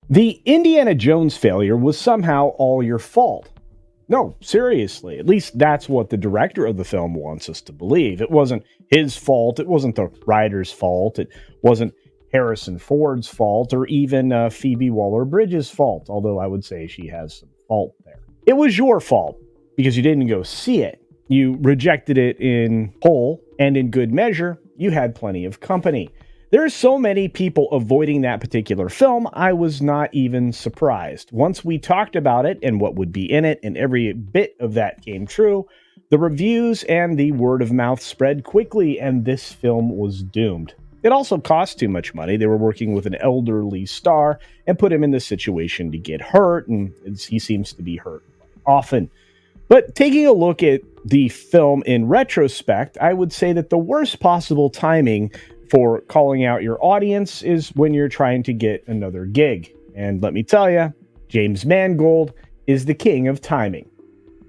The Indiana Jones failure was somehow all your fault. No, seriously. At least that's what the director of the film wants us to believe. It wasn't his fault. It wasn't the writer's fault. It wasn't Harrison Ford's fault or even Phoebe Waller-Bridge's fault, although I would say she has some fault there. It was your fault because you didn't go see it. You rejected it in whole, and in good measure, you had plenty of company. There are so many people avoiding that particular film, I was not even surprised. Once we talked about it and what would be in it, and every bit of that came true, the reviews and the word of mouth spread quickly, and this film was doomed. It also cost too much money. They were working with an elderly star and put him in this situation to get hurt, and he seems to be hurt often. But taking a look at the film in retrospect, I would say that the worst possible timing for calling out your audience is when you're trying to get another gig. And let me tell you, James Mangold is the king of timing.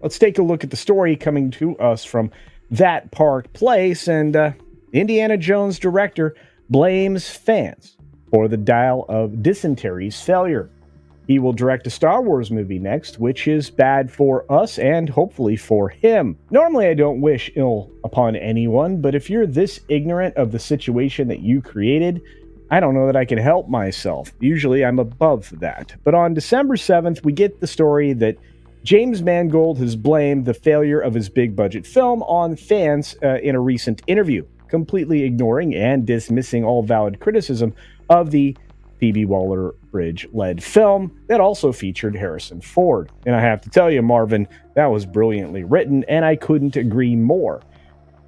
Let's take a look at the story coming to us from That Park Place, and Indiana Jones director blames fans for the Dial of Dysentery's failure. He will direct a Star Wars movie next, which is bad for us and hopefully for him. Normally, I don't wish ill upon anyone, but if you're this ignorant of the situation that you created, I don't know that I can help myself. Usually, I'm above that. But on December 7th, we get the story that James Mangold has blamed the failure of his big-budget film on fans in a recent interview, completely ignoring and dismissing all valid criticism of the Phoebe Waller-Bridge-led film that also featured Harrison Ford. And I have to tell you, Marvin, that was brilliantly written, and I couldn't agree more.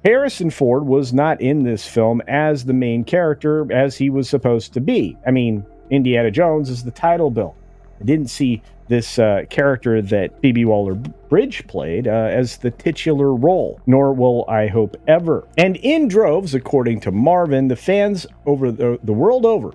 Harrison Ford was not in this film as the main character as he was supposed to be. I mean, Indiana Jones is the title bill. I didn't see this character that Phoebe Waller-Bridge played as the titular role, nor will I hope ever. And in droves, according to Marvin, the fans over the world over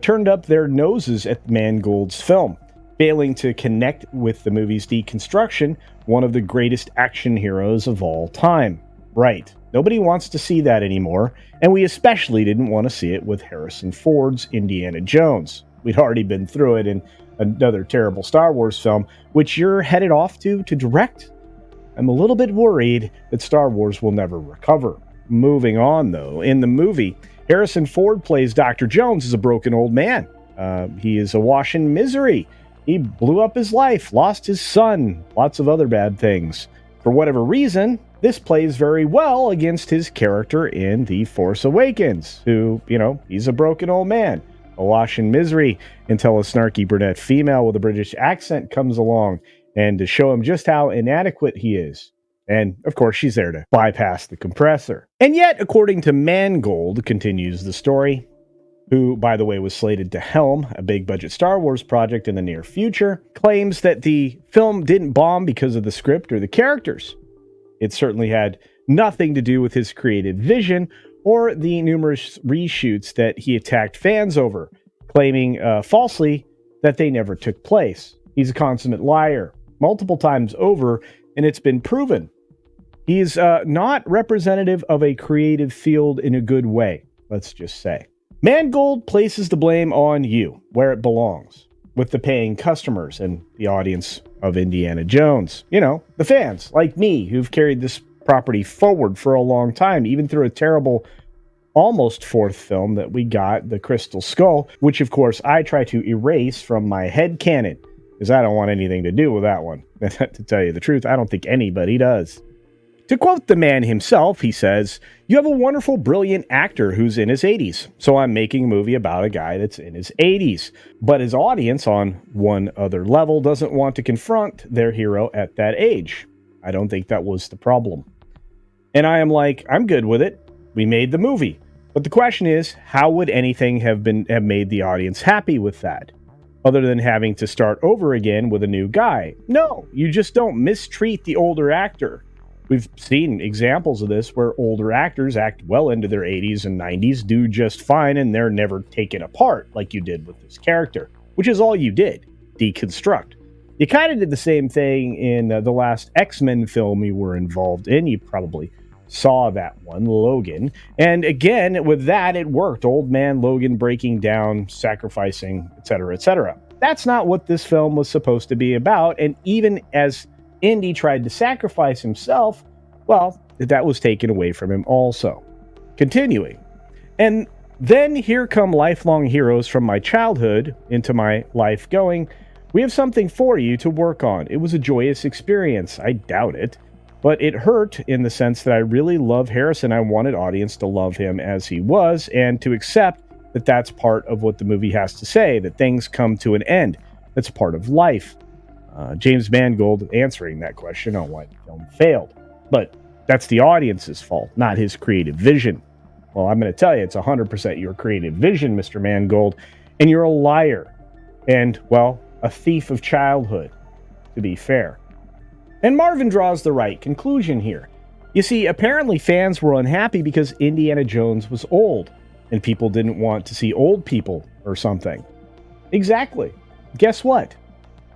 turned up their noses at Mangold's film, failing to connect with the movie's deconstruction, one of the greatest action heroes of all time. Right. Nobody wants to see that anymore, and we especially didn't want to see it with Harrison Ford's Indiana Jones. We'd already been through it in another terrible Star Wars film, which you're headed off to direct. I'm a little bit worried that Star Wars will never recover. Moving on, though, in the movie, Harrison Ford plays Dr. Jones as a broken old man. He is awash in misery. He blew up his life, lost his son, lots of other bad things. For whatever reason, this plays very well against his character in The Force Awakens, who, he's a broken old man, awash in misery, until a snarky brunette female with a British accent comes along and to show him just how inadequate he is. And, of course, she's there to bypass the compressor. And yet, according to Mangold, continues the story, who, by the way, was slated to helm a big-budget Star Wars project in the near future, claims that the film didn't bomb because of the script or the characters. It certainly had nothing to do with his creative vision or the numerous reshoots that he attacked fans over, claiming falsely that they never took place. He's a consummate liar, multiple times over, and it's been proven. He's not representative of a creative field in a good way, let's just say. Mangold places the blame on you, where it belongs, with the paying customers and the audience of Indiana Jones. The fans, like me, who've carried this property forward for a long time, even through a terrible almost fourth film that we got, The Crystal Skull, which, of course, I try to erase from my headcanon, because I don't want anything to do with that one. To tell you the truth, I don't think anybody does. To quote the man himself, he says, "You have a wonderful, brilliant actor who's in his 80s, so I'm making a movie about a guy that's in his 80s. But his audience, on one other level, doesn't want to confront their hero at that age. I don't think that was the problem." And I am like, I'm good with it. We made the movie. But the question is, how would anything have made the audience happy with that? Other than having to start over again with a new guy. No, you just don't mistreat the older actor. We've seen examples of this where older actors act well into their 80s and 90s, do just fine, and they're never taken apart like you did with this character, which is all you did, deconstruct. You kind of did the same thing in the last X-Men film you were involved in. You probably saw that one, Logan. And again, with that, it worked. Old man Logan breaking down, sacrificing, etc., etc. That's not what this film was supposed to be about. And even as Indy tried to sacrifice himself, well, that was taken away from him also. Continuing. And then here come lifelong heroes from my childhood into my life going, we have something for you to work on. It was a joyous experience. I doubt it. But it hurt in the sense that I really love Harrison. I wanted audience to love him as he was and to accept that that's part of what the movie has to say, that things come to an end. That's part of life. James Mangold answering that question on why the film failed. But that's the audience's fault, not his creative vision. Well, I'm going to tell you, it's 100% your creative vision, Mr. Mangold, and you're a liar. And, well, a thief of childhood, to be fair. And Marvin draws the right conclusion here. You see, apparently fans were unhappy because Indiana Jones was old, and people didn't want to see old people or something. Exactly. Guess what?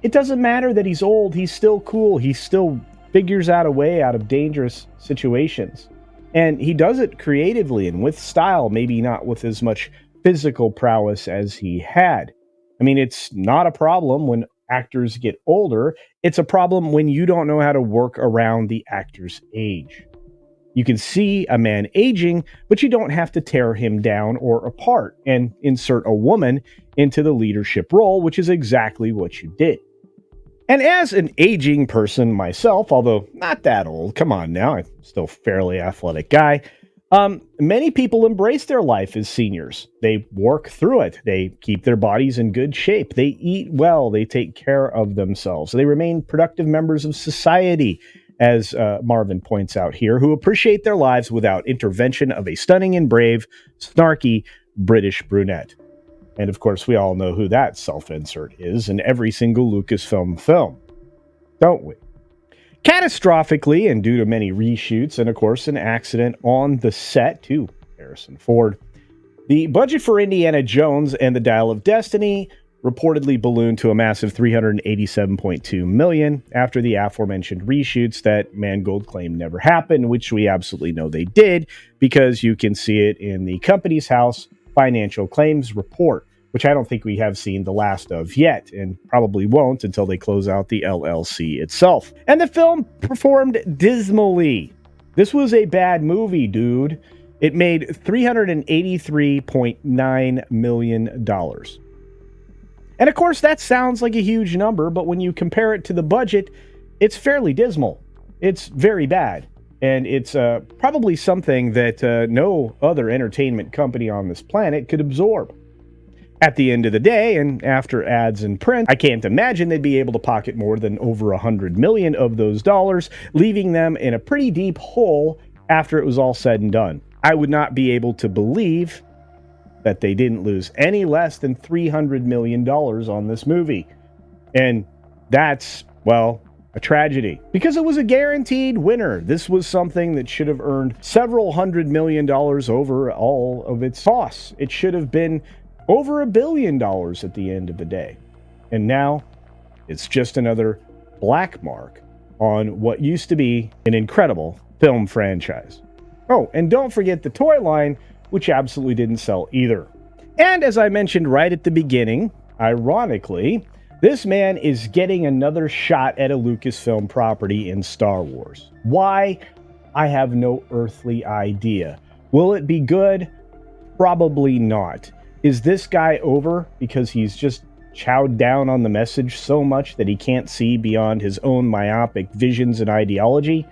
It doesn't matter that he's old, he's still cool, he still figures out a way out of dangerous situations. And he does it creatively and with style, maybe not with as much physical prowess as he had. I mean, it's not a problem when actors get older. It's a problem when you don't know how to work around the actor's age. You can see a man aging, but you don't have to tear him down or apart and insert a woman into the leadership role, which is exactly what you did. And as an aging person myself, although not that old, come on now, I'm still a fairly athletic guy, many people embrace their life as seniors. They work through it. They keep their bodies in good shape. They eat well. They take care of themselves. They remain productive members of society, as Marvin points out here, who appreciate their lives without intervention of a stunning and brave, snarky British brunette. And of course, we all know who that self-insert is in every single Lucasfilm film, don't we? Catastrophically, and due to many reshoots and, of course, an accident on the set to Harrison Ford, the budget for Indiana Jones and the Dial of Destiny reportedly ballooned to a massive $387.2 million after the aforementioned reshoots that Mangold claimed never happened, which we absolutely know they did because you can see it in the Companies House financial claims report, which I don't think we have seen the last of yet, and probably won't until they close out the LLC itself. And the film performed dismally. This was a bad movie, dude. It made $383.9 million. And of course, that sounds like a huge number, but when you compare it to the budget, it's fairly dismal. It's very bad. And it's probably something that no other entertainment company on this planet could absorb. At the end of the day, and after ads and print, I can't imagine they'd be able to pocket more than over $100 million of those dollars, leaving them in a pretty deep hole after it was all said and done. I would not be able to believe that they didn't lose any less than $300 million on this movie. And that's, well, a tragedy, because it was a guaranteed winner. This was something that should have earned several $100 million over all of its costs. It should have been over $1 billion at the end of the day. And now it's just another black mark on what used to be an incredible film franchise. Oh, and don't forget the toy line, which absolutely didn't sell either. And as I mentioned right at the beginning, ironically, this man is getting another shot at a Lucasfilm property in Star Wars. Why? I have no earthly idea. Will it be good? Probably not. Is this guy over because he's just chowed down on the message so much that he can't see beyond his own myopic visions and ideology?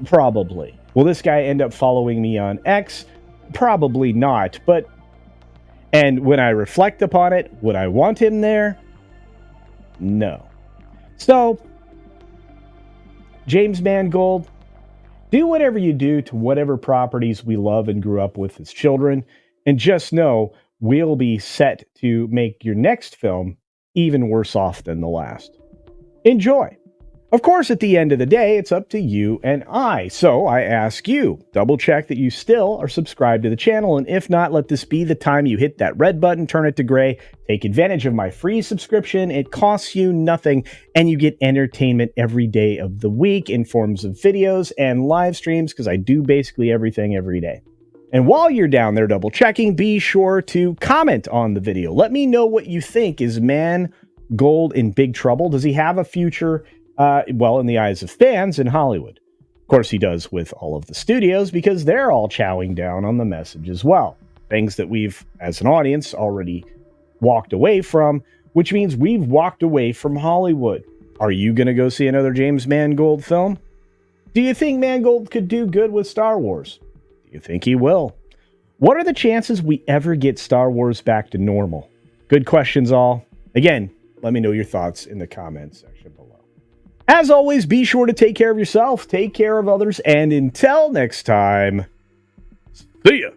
Probably. Will this guy end up following me on X? Probably not. And when I reflect upon it, would I want him there? No. So, James Mangold, do whatever you do to whatever properties we love and grew up with as children, and just know we'll be set to make your next film even worse off than the last. Enjoy! Of course, at the end of the day, it's up to you and I. So I ask you, double check that you still are subscribed to the channel. And if not, let this be the time you hit that red button, turn it to gray, take advantage of my free subscription. It costs you nothing, and you get entertainment every day of the week in forms of videos and live streams, because I do basically everything every day. And while you're down there double checking, be sure to comment on the video. Let me know what you think. Is Mangold in big trouble? Does he have a future? Well, in the eyes of fans in Hollywood. Of course, he does with all of the studios, because they're all chowing down on the message as well. Things that we've, as an audience, already walked away from, which means we've walked away from Hollywood. Are you going to go see another James Mangold film? Do you think Mangold could do good with Star Wars? Do you think he will? What are the chances we ever get Star Wars back to normal? Good questions all. Again, let me know your thoughts in the comments section below. As always, be sure to take care of yourself, take care of others, and until next time, see ya!